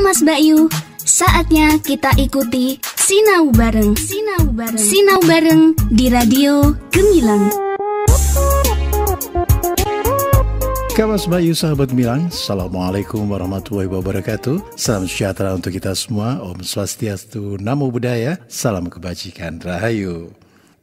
Mas Bayu, saatnya kita ikuti Sinau Bareng. Sinau Bareng di Radio Gemilang. Mas Bayu, sahabat Gemilang, Assalamualaikum warahmatullahi wabarakatuh. Salam sejahtera untuk kita semua. Om Swastiastu, Namo Buddhaya, salam kebajikan, Rahayu.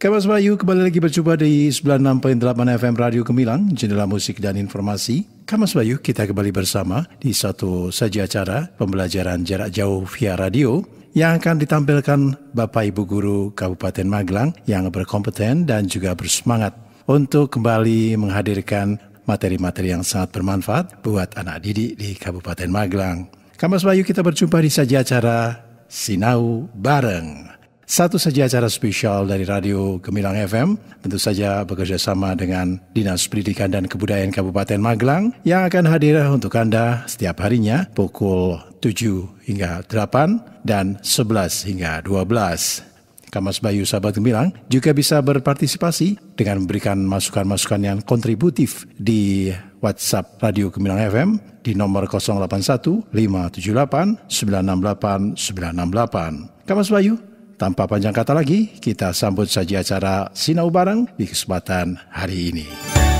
Mas Bayu, kembali lagi berjumpa di 96.8 FM Radio Gemilang, jendela musik dan informasi. Mas Bayu, kita kembali bersama di satu saja acara pembelajaran jarak jauh via radio yang akan ditampilkan Bapak Ibu Guru Kabupaten Magelang yang berkompeten dan juga bersemangat untuk kembali menghadirkan materi-materi yang sangat bermanfaat buat anak didik di Kabupaten Magelang. Mas Bayu, kita berjumpa di saja acara Sinau Bareng. Satu saja acara spesial dari Radio Gemilang FM, tentu saja bekerja sama dengan Dinas Pendidikan dan Kebudayaan Kabupaten Magelang yang akan hadir untuk Anda setiap harinya pukul 7 hingga 8 dan 11 hingga 12. Mas Bayu, sahabat Gemilang, juga bisa berpartisipasi dengan memberikan masukan-masukan yang kontributif di WhatsApp Radio Gemilang FM di nomor 081 578 968 968. Mas Bayu, tanpa panjang kata lagi, kita sambut saja acara Sinau Bareng di kesempatan hari ini.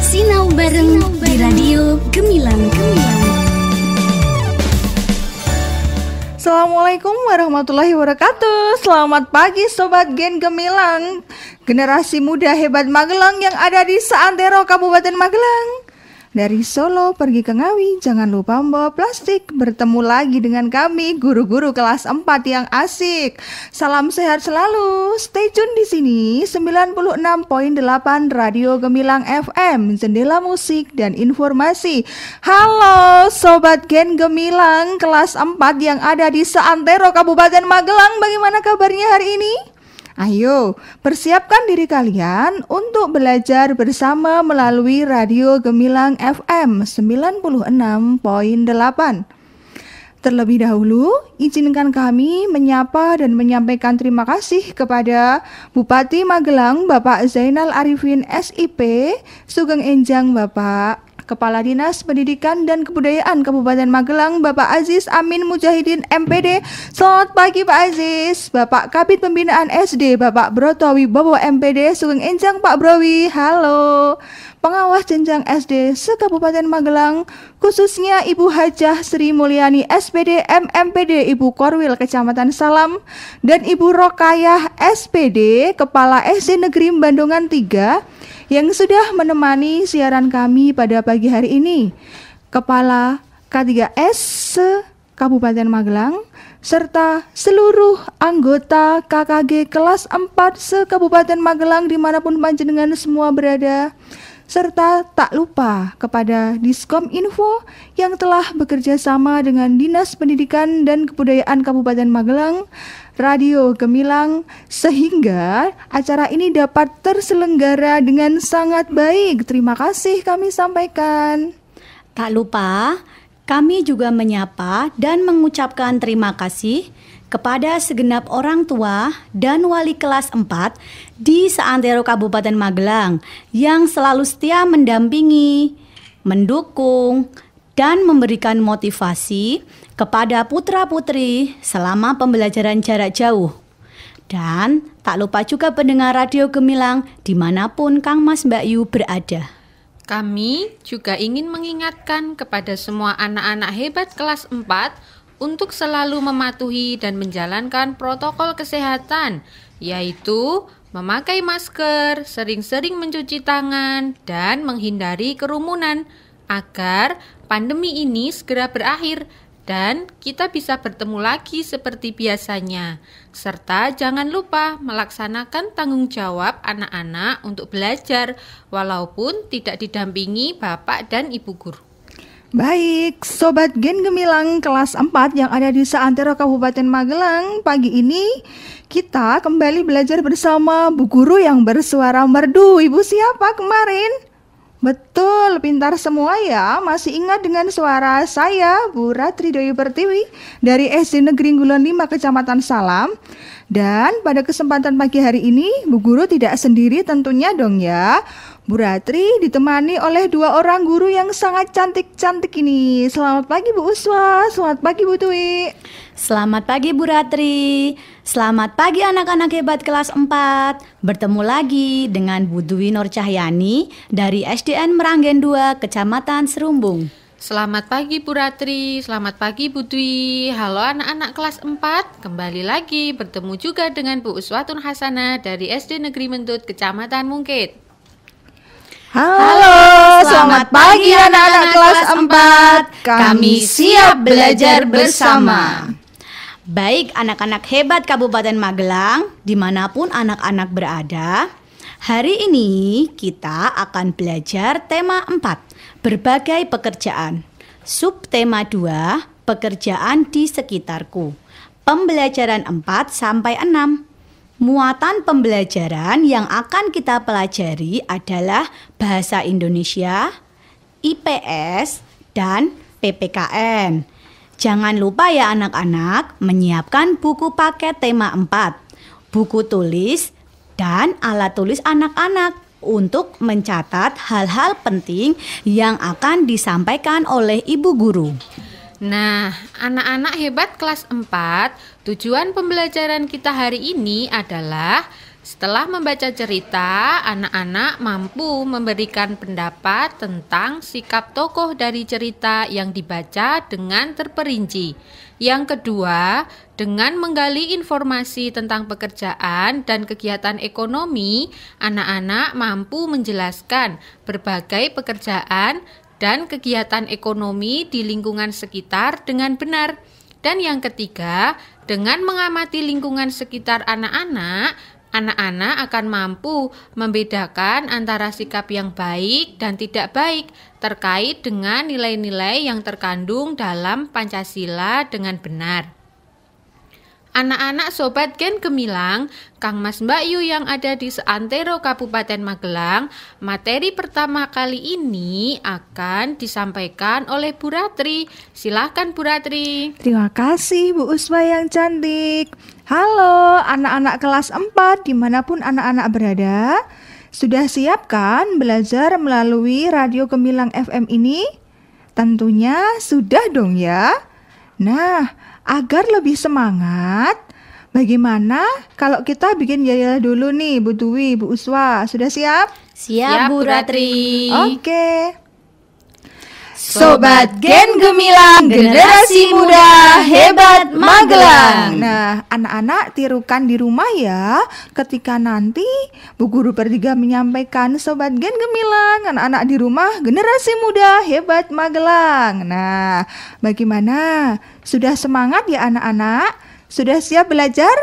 Sinau Bareng di Radio Gemilang. Assalamualaikum warahmatullahi wabarakatuh. Selamat pagi Sobat Gen Gemilang, generasi muda hebat Magelang yang ada di seantero Kabupaten Magelang. Dari Solo pergi ke Ngawi, jangan lupa membawa plastik. Bertemu lagi dengan kami, guru-guru kelas 4 yang asik. Salam sehat selalu. Stay tune di sini 96.8 Radio Gemilang FM, jendela musik dan informasi. Halo Sobat Gen Gemilang kelas 4 yang ada di seantero Kabupaten Magelang. Bagaimana kabarnya hari ini? Ayo, persiapkan diri kalian untuk belajar bersama melalui Radio Gemilang FM 96.8. Terlebih dahulu, izinkan kami menyapa dan menyampaikan terima kasih kepada Bupati Magelang, Bapak Zainal Arifin SIP, Sugeng Enjang Bapak, Kepala Dinas Pendidikan dan Kebudayaan Kabupaten Magelang, Bapak Aziz Amin Mujahidin MPD. Selamat pagi Pak Aziz. Bapak Kabid Pembinaan SD, Bapak Broto Wibowo MPD, Sugeng Enjang Pak Browi. Halo. Pengawas jenjang SD se-Kabupaten Magelang, khususnya Ibu Hajah Sri Mulyani SPD MMPD Ibu Korwil Kecamatan Salam, dan Ibu Rokayah SPD Kepala SD Negeri Bandungan 3 yang sudah menemani siaran kami pada pagi hari ini, Kepala K3S se-Kabupaten Magelang, serta seluruh anggota KKG kelas 4 se-Kabupaten Magelang dimanapun panjenengan semua berada, serta tak lupa kepada Diskom Info yang telah bekerja sama dengan Dinas Pendidikan dan Kebudayaan Kabupaten Magelang, Radio Gemilang, sehingga acara ini dapat terselenggara dengan sangat baik. Terima kasih kami sampaikan. Tak lupa, kami juga menyapa dan mengucapkan terima kasih kepada segenap orang tua dan wali kelas 4 di seantero Kabupaten Magelang yang selalu setia mendampingi, mendukung, dan memberikan motivasi kepada putra-putri selama pembelajaran jarak jauh. Dan tak lupa juga pendengar Radio Gemilang dimanapun Kang Mas Bayu berada. Kami juga ingin mengingatkan kepada semua anak-anak hebat kelas 4 untuk selalu mematuhi dan menjalankan protokol kesehatan, yaitu memakai masker, sering-sering mencuci tangan, dan menghindari kerumunan agar pandemi ini segera berakhir dan kita bisa bertemu lagi seperti biasanya. Serta jangan lupa melaksanakan tanggung jawab anak-anak untuk belajar walaupun tidak didampingi Bapak dan Ibu Guru. Baik, Sobat Gen Gemilang kelas 4 yang ada di seantero Kabupaten Magelang, pagi ini kita kembali belajar bersama Bu Guru yang bersuara merdu. Ibu siapa kemarin? Betul, pintar semua ya. Masih ingat dengan suara saya, Bu Ratri Dewi Pertiwi dari SD Negeri Ngulon 5 Kecamatan Salam. Dan pada kesempatan pagi hari ini, Bu Guru tidak sendiri tentunya dong ya. Bu Ratri ditemani oleh 2 orang guru yang sangat cantik-cantik ini. Selamat pagi Bu Uswa, selamat pagi Bu Twi. Selamat pagi Bu Ratri. Selamat pagi anak-anak hebat kelas 4. Bertemu lagi dengan Bu Dwi Nur Cahyani dari SDN Meranggen 2, Kecamatan Serumbung. Selamat pagi Bu Ratri, selamat pagi Bu Dwi. Halo anak-anak kelas 4, kembali lagi bertemu juga dengan Bu Uswatun Hasanah dari SD Negeri Mentut, Kecamatan Mungkit. Halo, selamat pagi anak-anak kelas 4. Kami siap belajar bersama. Baik anak-anak hebat Kabupaten Magelang, dimanapun anak-anak berada, hari ini kita akan belajar tema 4, berbagai pekerjaan. Subtema 2, pekerjaan di sekitarku. Pembelajaran 4-6. Muatan pembelajaran yang akan kita pelajari adalah Bahasa Indonesia, IPS, dan PPKN. Jangan lupa ya anak-anak menyiapkan buku paket tema 4, buku tulis, dan alat tulis anak-anak untuk mencatat hal-hal penting yang akan disampaikan oleh ibu guru. Nah, anak-anak hebat kelas 4, tujuan pembelajaran kita hari ini adalah setelah membaca cerita, anak-anak mampu memberikan pendapat tentang sikap tokoh dari cerita yang dibaca dengan terperinci. Yang kedua, dengan menggali informasi tentang pekerjaan dan kegiatan ekonomi, anak-anak mampu menjelaskan berbagai pekerjaan dan kegiatan ekonomi di lingkungan sekitar dengan benar. Dan yang ketiga, dengan mengamati lingkungan sekitar anak-anak akan mampu membedakan antara sikap yang baik dan tidak baik terkait dengan nilai-nilai yang terkandung dalam Pancasila dengan benar. Anak-anak Sobat Gen Gemilang, Kang Mas Mbak Yu yang ada di seantero Kabupaten Magelang, materi pertama kali ini akan disampaikan oleh Bu Ratri. Silahkan Bu Ratri. Terima kasih Bu Uswa yang cantik. Halo anak-anak kelas 4 dimanapun anak-anak berada. Sudah siap kan belajar melalui Radio Gemilang FM ini? Tentunya sudah dong ya. Nah, agar lebih semangat, bagaimana kalau kita bikin yel-yel dulu nih Bu Dwi, Bu Uswa, sudah siap? Siap Bu Ratri. Oke. Sobat Gen Gemilang, generasi muda hebat Magelang. Nah, anak-anak tirukan di rumah ya. Ketika nanti Bu Guru Pertiga menyampaikan Sobat Gen Gemilang, anak-anak di rumah generasi muda hebat Magelang. Nah, bagaimana? Sudah semangat ya anak-anak? Sudah siap belajar?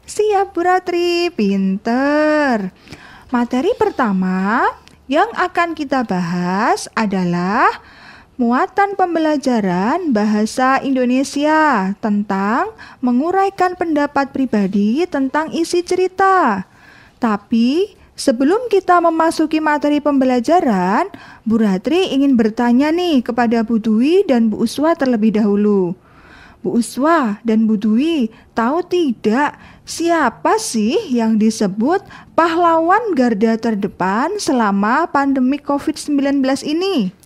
Siap Bu Ratri, pinter. Materi pertama yang akan kita bahas adalah muatan pembelajaran bahasa Indonesia tentang menguraikan pendapat pribadi tentang isi cerita. Tapi sebelum kita memasuki materi pembelajaran, Bu Ratri ingin bertanya nih kepada Bu Dwi dan Bu Uswa terlebih dahulu. Bu Uswa dan Bu Dwi, tahu tidak siapa sih yang disebut pahlawan garda terdepan selama pandemi COVID-19 ini?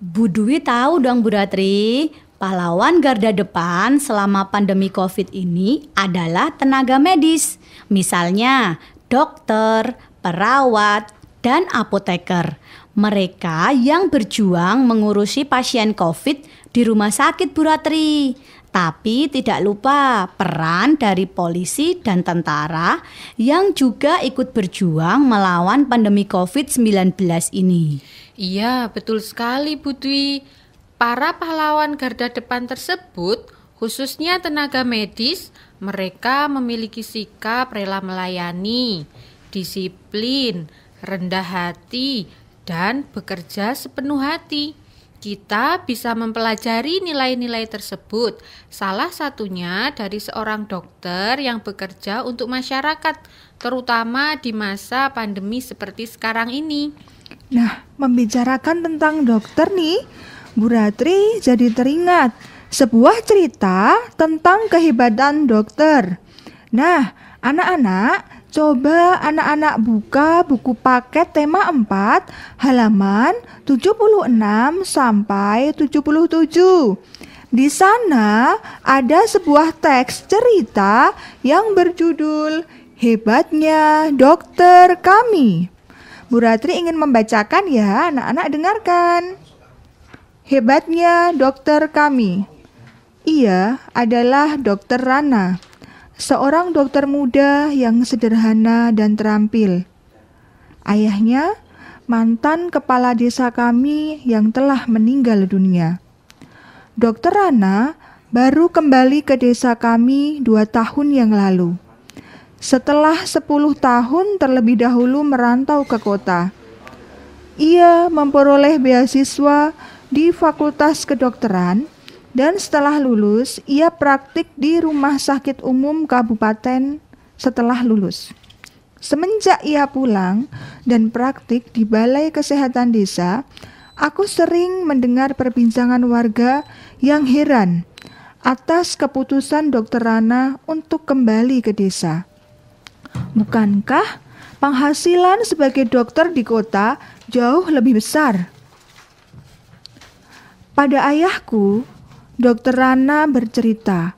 Bu Dwi tahu dong Bu Ratri, pahlawan garda depan selama pandemi COVID ini adalah tenaga medis. Misalnya dokter, perawat, dan apoteker. Mereka yang berjuang mengurusi pasien COVID di rumah sakit Bu Ratri. Tapi tidak lupa peran dari polisi dan tentara yang juga ikut berjuang melawan pandemi COVID-19 ini. Iya, betul sekali Bu Dwi. Para pahlawan garda depan tersebut, khususnya tenaga medis, mereka memiliki sikap rela melayani, disiplin, rendah hati, dan bekerja sepenuh hati. Kita bisa mempelajari nilai-nilai tersebut, salah satunya dari seorang dokter yang bekerja untuk masyarakat, terutama di masa pandemi seperti sekarang ini. Nah, membicarakan tentang dokter nih, Bu Ratri jadi teringat sebuah cerita tentang kehebatan dokter. Nah, anak-anak, Coba anak-anak buka buku paket tema 4 halaman 76 sampai 77. Di sana ada sebuah teks cerita yang berjudul Hebatnya Dokter Kami. Bu Ratri ingin membacakan ya, anak-anak dengarkan. Hebatnya dokter kami. Ia adalah Dokter Rana, seorang dokter muda yang sederhana dan terampil. Ayahnya mantan kepala desa kami yang telah meninggal dunia. Dokter Rana baru kembali ke desa kami 2 tahun yang lalu. Setelah 10 tahun terlebih dahulu merantau ke kota. Ia memperoleh beasiswa di Fakultas Kedokteran dan setelah lulus, ia praktik di Rumah Sakit Umum Kabupaten setelah lulus. Semenjak ia pulang dan praktik di Balai Kesehatan Desa, aku sering mendengar perbincangan warga yang heran atas keputusan Dokter Rana untuk kembali ke desa. Bukankah penghasilan sebagai dokter di kota jauh lebih besar? Pada ayahku, Dokter Rana bercerita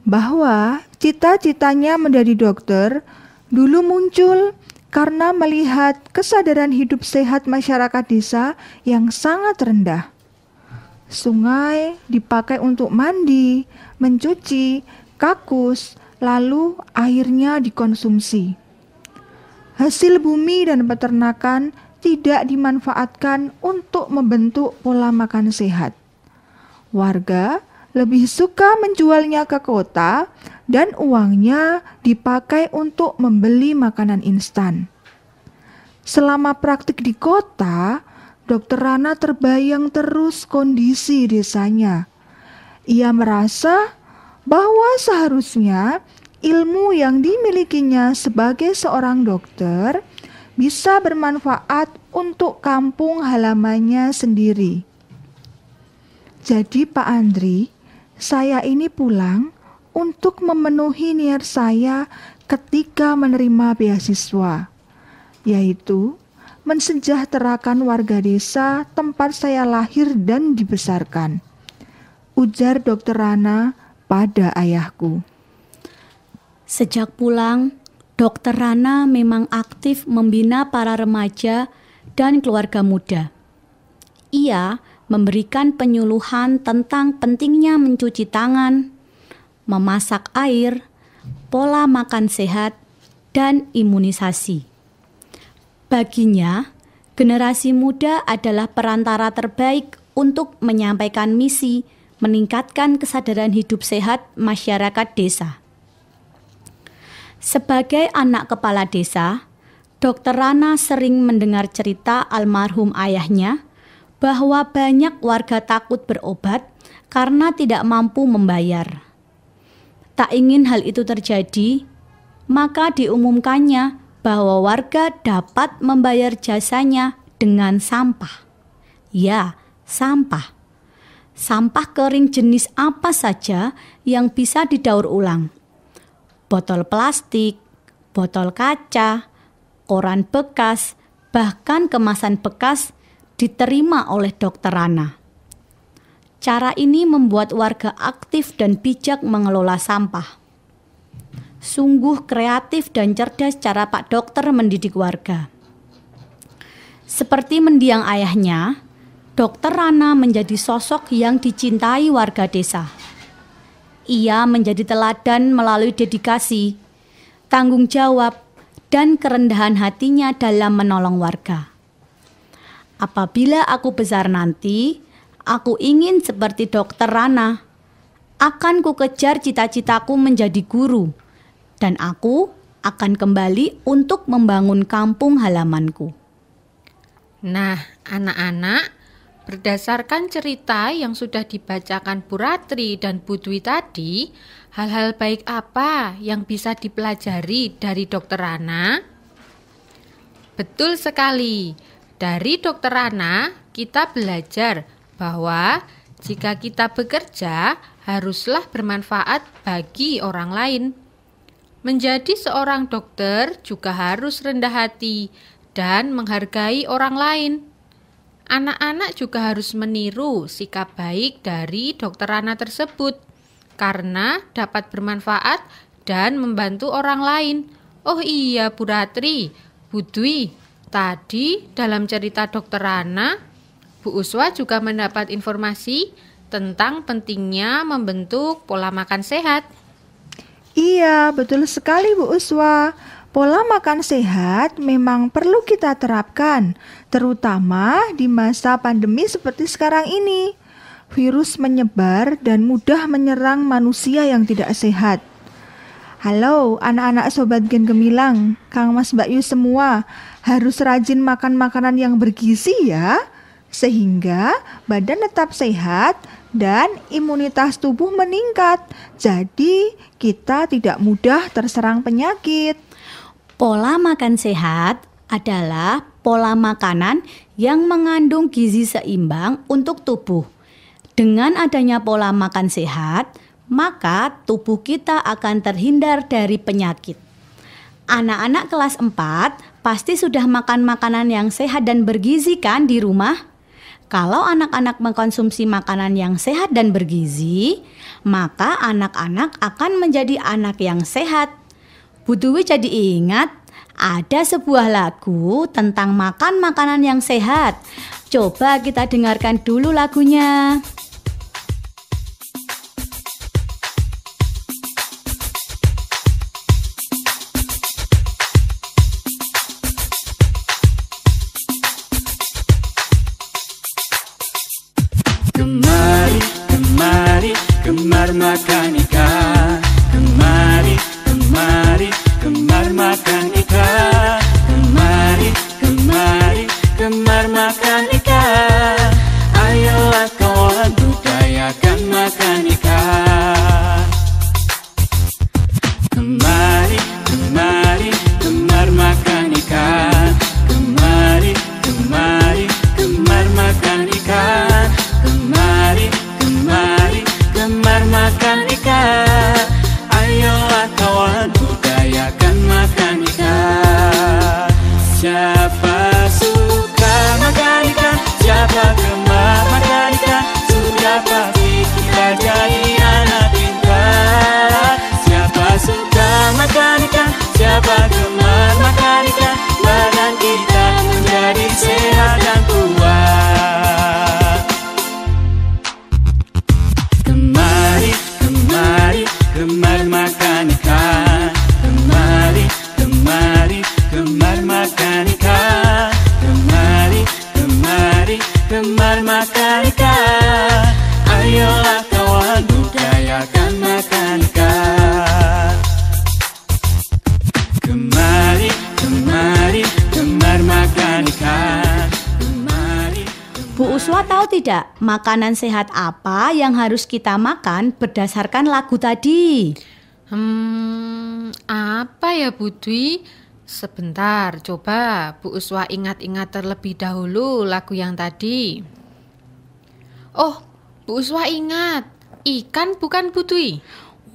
bahwa cita-citanya menjadi dokter dulu muncul karena melihat kesadaran hidup sehat masyarakat desa yang sangat rendah. Sungai dipakai untuk mandi, mencuci, kakus, lalu airnya dikonsumsi. Hasil bumi dan peternakan tidak dimanfaatkan untuk membentuk pola makan sehat. Warga lebih suka menjualnya ke kota dan uangnya dipakai untuk membeli makanan instan. Selama praktik di kota, Dokter Rana terbayang terus kondisi desanya. Ia merasa bahwa seharusnya ilmu yang dimilikinya sebagai seorang dokter bisa bermanfaat untuk kampung halamannya sendiri. Jadi Pak Andri, saya ini pulang untuk memenuhi niat saya ketika menerima beasiswa, yaitu mensejahterakan warga desa tempat saya lahir dan dibesarkan, ujar Dokter Rana pada ayahku. Sejak pulang, Dokter Rana memang aktif membina para remaja dan keluarga muda. Ia memberikan penyuluhan tentang pentingnya mencuci tangan, memasak air, pola makan sehat, dan imunisasi. Baginya, generasi muda adalah perantara terbaik untuk menyampaikan misi meningkatkan kesadaran hidup sehat masyarakat desa. Sebagai anak kepala desa, Dokter Rana sering mendengar cerita almarhum ayahnya bahwa banyak warga takut berobat karena tidak mampu membayar. Tak ingin hal itu terjadi, maka diumumkannya bahwa warga dapat membayar jasanya dengan sampah. Ya, sampah. Sampah kering jenis apa saja yang bisa didaur ulang. Botol plastik, botol kaca, koran bekas, bahkan kemasan bekas diterima oleh Dokter Rana. Cara ini membuat warga aktif dan bijak mengelola sampah. Sungguh kreatif dan cerdas cara Pak Dokter mendidik warga. Seperti mendiang ayahnya, Dokter Rana menjadi sosok yang dicintai warga desa. Ia menjadi teladan melalui dedikasi, tanggung jawab, dan kerendahan hatinya dalam menolong warga. Apabila aku besar nanti, aku ingin seperti Dokter Rana. Akan ku kejar cita-citaku menjadi guru, dan aku akan kembali untuk membangun kampung halamanku. Nah, anak-anak, berdasarkan cerita yang sudah dibacakan Bu Ratri dan Bu Dwi tadi, hal-hal baik apa yang bisa dipelajari dari Dokter Rana? Betul sekali. Dari Dokter Rana, kita belajar bahwa jika kita bekerja, haruslah bermanfaat bagi orang lain. Menjadi seorang dokter juga harus rendah hati dan menghargai orang lain. Anak-anak juga harus meniru sikap baik dari Dokter Rana tersebut karena dapat bermanfaat dan membantu orang lain. Oh iya Bu Ratri, Bu Dwi, tadi dalam cerita Dokter Rana, Bu Uswa juga mendapat informasi tentang pentingnya membentuk pola makan sehat. Iya, betul sekali Bu Uswa. Pola makan sehat memang perlu kita terapkan, terutama di masa pandemi seperti sekarang ini. Virus menyebar dan mudah menyerang manusia yang tidak sehat. Halo anak-anak Sobat Gen Gemilang, Kang Mas Mbak Yu semua, harus rajin makan makanan yang bergizi ya, sehingga badan tetap sehat dan imunitas tubuh meningkat. Jadi kita tidak mudah terserang penyakit. Pola makan sehat adalah pola makanan yang mengandung gizi seimbang untuk tubuh. Dengan adanya pola makan sehat, maka tubuh kita akan terhindar dari penyakit. Anak-anak kelas 4 pasti sudah makan makanan yang sehat dan bergizi kan di rumah? Kalau anak-anak mengkonsumsi makanan yang sehat dan bergizi, maka anak-anak akan menjadi anak yang sehat. Bu Dwi jadi ingat, ada sebuah lagu tentang makan makanan yang sehat. Coba kita dengarkan dulu lagunya. Gemar makan ikan, kemari, kemari, gemar makan ikan, kemari, kemari, gemar makan ikan. Ayolah kawan budayakan makan ikan. Kemari, kemari, gemar makan ikan, kemari, kemari, gemar makan ikan, kemari, kemari, gemar makan ikan. Ayolah kawan budayakan makan ikan. Siapa suka makan ikan, siapa gemar makan ikan, sudah pasti kita jadi anak pintar. Siapa suka makan ikan, siapa gemar makan ikan, badan kita menjadi sehat dan kuat. Kemari, kemari, gemar makan ikan, kemari, kemari, gemar makan ikan, kemari, kemari, gemar makan ikan. Ayolah kawan budayakan makan ikan. Kemari, kemari, gemar makan ikan, kemari. Bu Uswa tahu tidak makanan sehat apa yang harus kita makan berdasarkan lagu tadi? Apa ya Bu Dwi? Sebentar, coba Bu Uswa ingat-ingat terlebih dahulu lagu yang tadi. Oh, Bu Uswa ingat, ikan bukan Bu Dwi?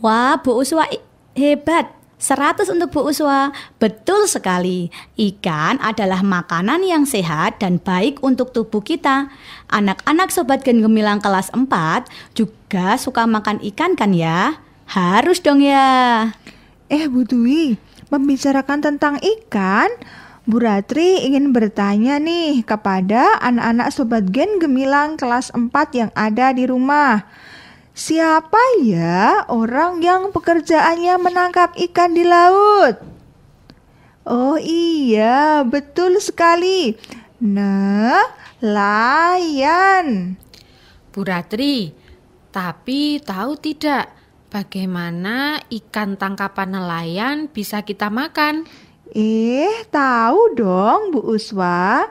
Wah, Bu Uswa hebat. 100 untuk Bu Uswa. Betul sekali. Ikan adalah makanan yang sehat dan baik untuk tubuh kita. Anak-anak Sobat Gen Gemilang kelas 4 juga suka makan ikan kan ya? Harus dong ya. Bu Dwi, membicarakan tentang ikan, Bu Ratri ingin bertanya nih kepada anak-anak Sobat Gen Gemilang kelas 4 yang ada di rumah. Siapa ya orang yang pekerjaannya menangkap ikan di laut? Oh iya, betul sekali. Nelayan. Bu Ratri, tapi tahu tidak bagaimana ikan tangkapan nelayan bisa kita makan? Tahu dong Bu Uswa.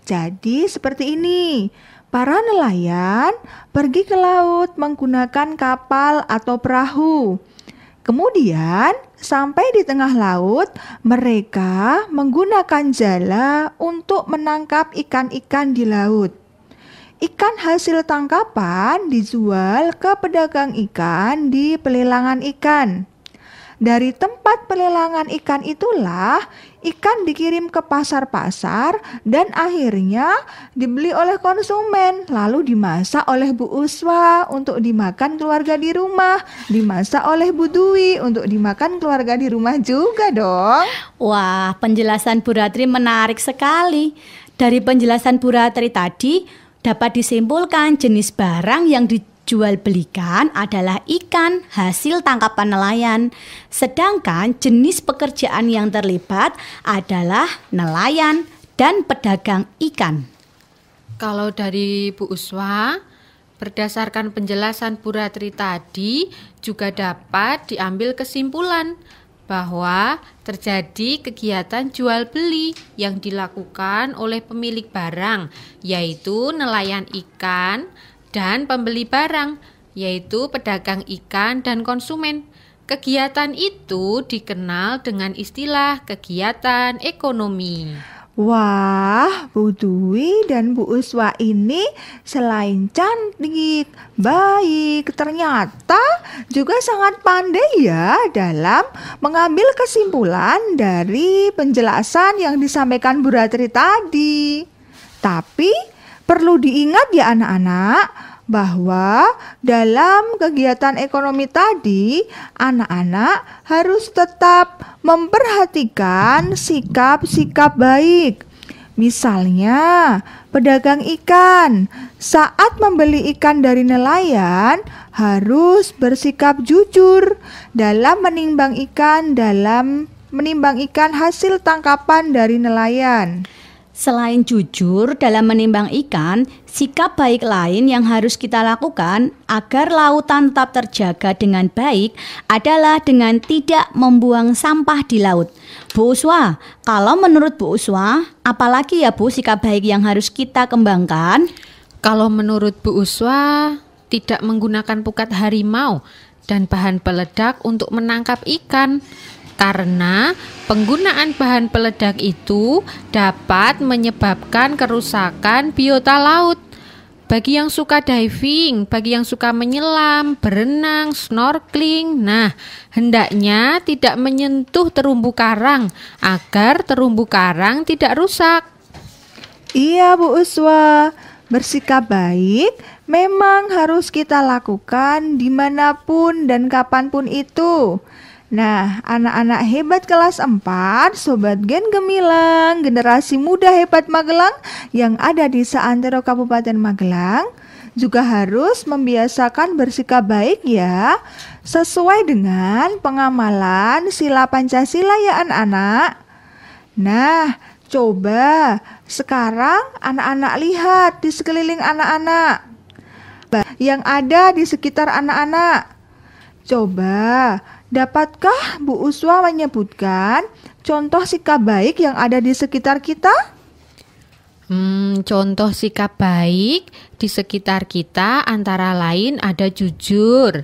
Jadi seperti ini. Para nelayan pergi ke laut menggunakan kapal atau perahu. Kemudian sampai di tengah laut, mereka menggunakan jala untuk menangkap ikan-ikan di laut. Ikan hasil tangkapan dijual ke pedagang ikan di pelelangan ikan. dari tempat pelelangan ikan itulah ikan dikirim ke pasar-pasar dan akhirnya dibeli oleh konsumen, lalu dimasak oleh Bu Uswa untuk dimakan keluarga di rumah, dimasak oleh Bu Dwi untuk dimakan keluarga di rumah juga dong. Wah, penjelasan Bu Ratri menarik sekali. Dari penjelasan Bu Ratri tadi dapat disimpulkan jenis barang yang dijual belikan adalah ikan hasil tangkapan nelayan. Sedangkan jenis pekerjaan yang terlibat adalah nelayan dan pedagang ikan. Kalau dari Bu Uswa, berdasarkan penjelasan Bu Ratri tadi juga dapat diambil kesimpulan bahwa terjadi kegiatan jual beli yang dilakukan oleh pemilik barang, yaitu nelayan ikan, dan pembeli barang, yaitu pedagang ikan dan konsumen. Kegiatan itu dikenal dengan istilah kegiatan ekonomi. Wah, Bu Dwi dan Bu Uswa ini selain cantik, baik, ternyata juga sangat pandai ya dalam mengambil kesimpulan dari penjelasan yang disampaikan Bu Ratri tadi. Tapi perlu diingat ya anak-anak, bahwa dalam kegiatan ekonomi tadi, anak-anak harus tetap memperhatikan sikap-sikap baik. Misalnya, pedagang ikan saat membeli ikan dari nelayan harus bersikap jujur dalam menimbang ikan hasil tangkapan dari nelayan. Selain jujur dalam menimbang ikan, sikap baik lain yang harus kita lakukan agar lautan tetap terjaga dengan baik adalah dengan tidak membuang sampah di laut. Bu Uswa, kalau menurut Bu Uswa, apalagi ya Bu sikap baik yang harus kita kembangkan? Kalau menurut Bu Uswa, tidak menggunakan pukat harimau dan bahan peledak untuk menangkap ikan. Karena penggunaan bahan peledak itu dapat menyebabkan kerusakan biota laut. Bagi yang suka diving, bagi yang suka menyelam, berenang, snorkeling, nah hendaknya tidak menyentuh terumbu karang agar terumbu karang tidak rusak. Iya Bu Uswa, bersikap baik memang harus kita lakukan dimanapun dan kapanpun itu. Nah, anak-anak hebat kelas 4, Sobat Gen Gemilang, generasi muda hebat Magelang yang ada di seantero Kabupaten Magelang juga harus membiasakan bersikap baik ya, sesuai dengan pengamalan sila Pancasila ya anak-anak. Nah, coba sekarang anak-anak lihat di sekeliling anak-anak yang ada di sekitar anak-anak. Coba, dapatkah Bu Uswa menyebutkan contoh sikap baik yang ada di sekitar kita? Contoh sikap baik di sekitar kita antara lain ada jujur,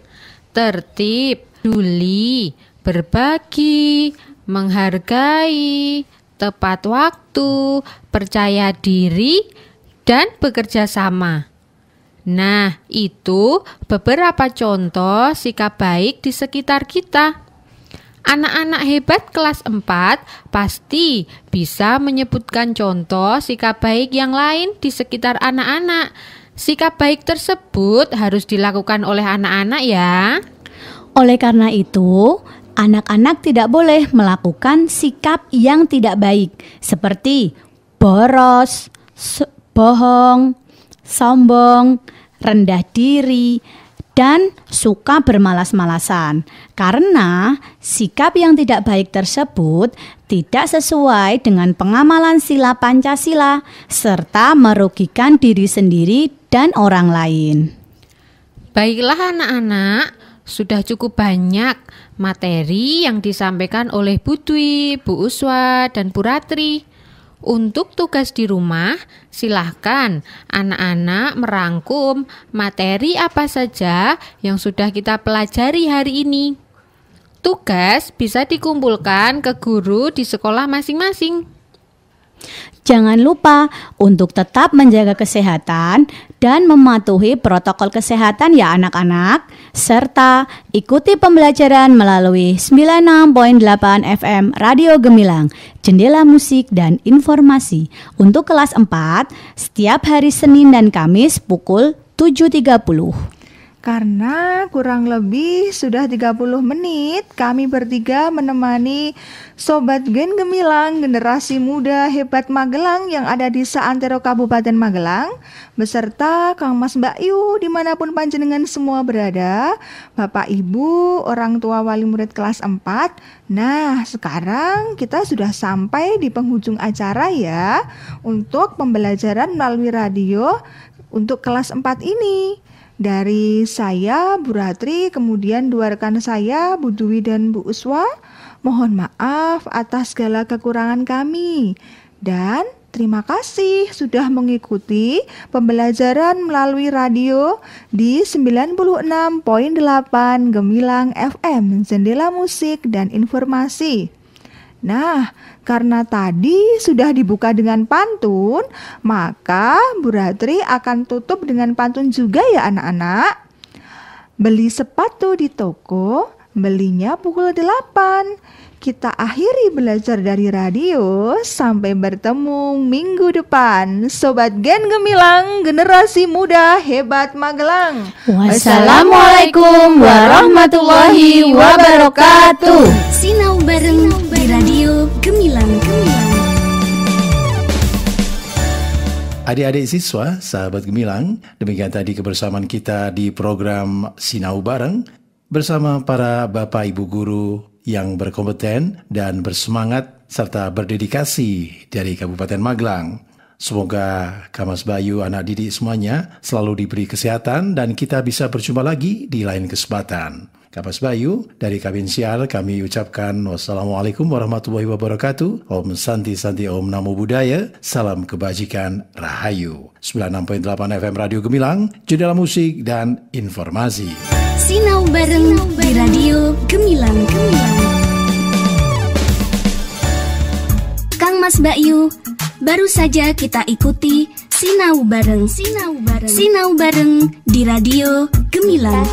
tertib, peduli, berbagi, menghargai, tepat waktu, percaya diri, dan bekerja sama. Nah, itu beberapa contoh sikap baik di sekitar kita. Anak-anak hebat kelas 4 pasti bisa menyebutkan contoh sikap baik yang lain di sekitar anak-anak. Sikap baik tersebut harus dilakukan oleh anak-anak ya. Oleh karena itu, anak-anak tidak boleh melakukan sikap yang tidak baik seperti boros, bohong, sombong, rendah diri, dan suka bermalas-malasan. Karena sikap yang tidak baik tersebut tidak sesuai dengan pengamalan sila Pancasila serta merugikan diri sendiri dan orang lain. Baiklah anak-anak, sudah cukup banyak materi yang disampaikan oleh Bu Dwi, Bu Uswa, dan Bu Ratri. Untuk tugas di rumah, silahkan anak-anak merangkum materi apa saja yang sudah kita pelajari hari ini. Tugas bisa dikumpulkan ke guru di sekolah masing-masing. Jangan lupa untuk tetap menjaga kesehatan dan mematuhi protokol kesehatan ya anak-anak, serta ikuti pembelajaran melalui 96.8 FM Radio Gemilang, Jendela Musik dan Informasi. Untuk kelas 4, setiap hari Senin dan Kamis pukul 7.30. Karena kurang lebih sudah 30 menit kami bertiga menemani Sobat Gen Gemilang Generasi Muda Hebat Magelang yang ada di seantero Kabupaten Magelang, beserta Kang Mas Mbak Yu dimanapun panjenengan semua berada, Bapak Ibu, orang tua wali murid kelas 4. Nah, sekarang kita sudah sampai di penghujung acara ya untuk pembelajaran melalui radio untuk kelas 4 ini. Dari saya, Bu Ratri, kemudian dua rekan saya, Bu Dwi dan Bu Uswa, mohon maaf atas segala kekurangan kami. Dan terima kasih sudah mengikuti pembelajaran melalui radio di 96.8 Gemilang FM, Jendela Musik dan Informasi. Nah, karena tadi sudah dibuka dengan pantun, maka Bu Ratri akan tutup dengan pantun juga ya anak-anak. Beli sepatu di toko, belinya pukul 8. Kita akhiri belajar dari radio, sampai bertemu minggu depan. Sobat Gen Gemilang, Generasi Muda Hebat Magelang. Wassalamualaikum warahmatullahi wabarakatuh. Sinau bareng di Radio Gemilang. Adik-adik siswa, sahabat Gemilang, demikian tadi kebersamaan kita di program Sinau Bareng bersama para Bapak Ibu Guru yang berkompeten dan bersemangat serta berdedikasi dari Kabupaten Magelang. Semoga Kamas Bayu, anak didik semuanya selalu diberi kesehatan dan kita bisa berjumpa lagi di lain kesempatan. Kamas Bayu, dari Kabinsial kami ucapkan wassalamualaikum warahmatullahi wabarakatuh. Om Santi Santi Om Namo Buddhaya. Salam kebajikan Rahayu. 96.8 FM Radio Gemilang, Jendela Musik dan Informasi. Sinau bareng di Radio Gemilang. Kang Mas Bayu, baru saja kita ikuti Sinau bareng di Radio Gemilang.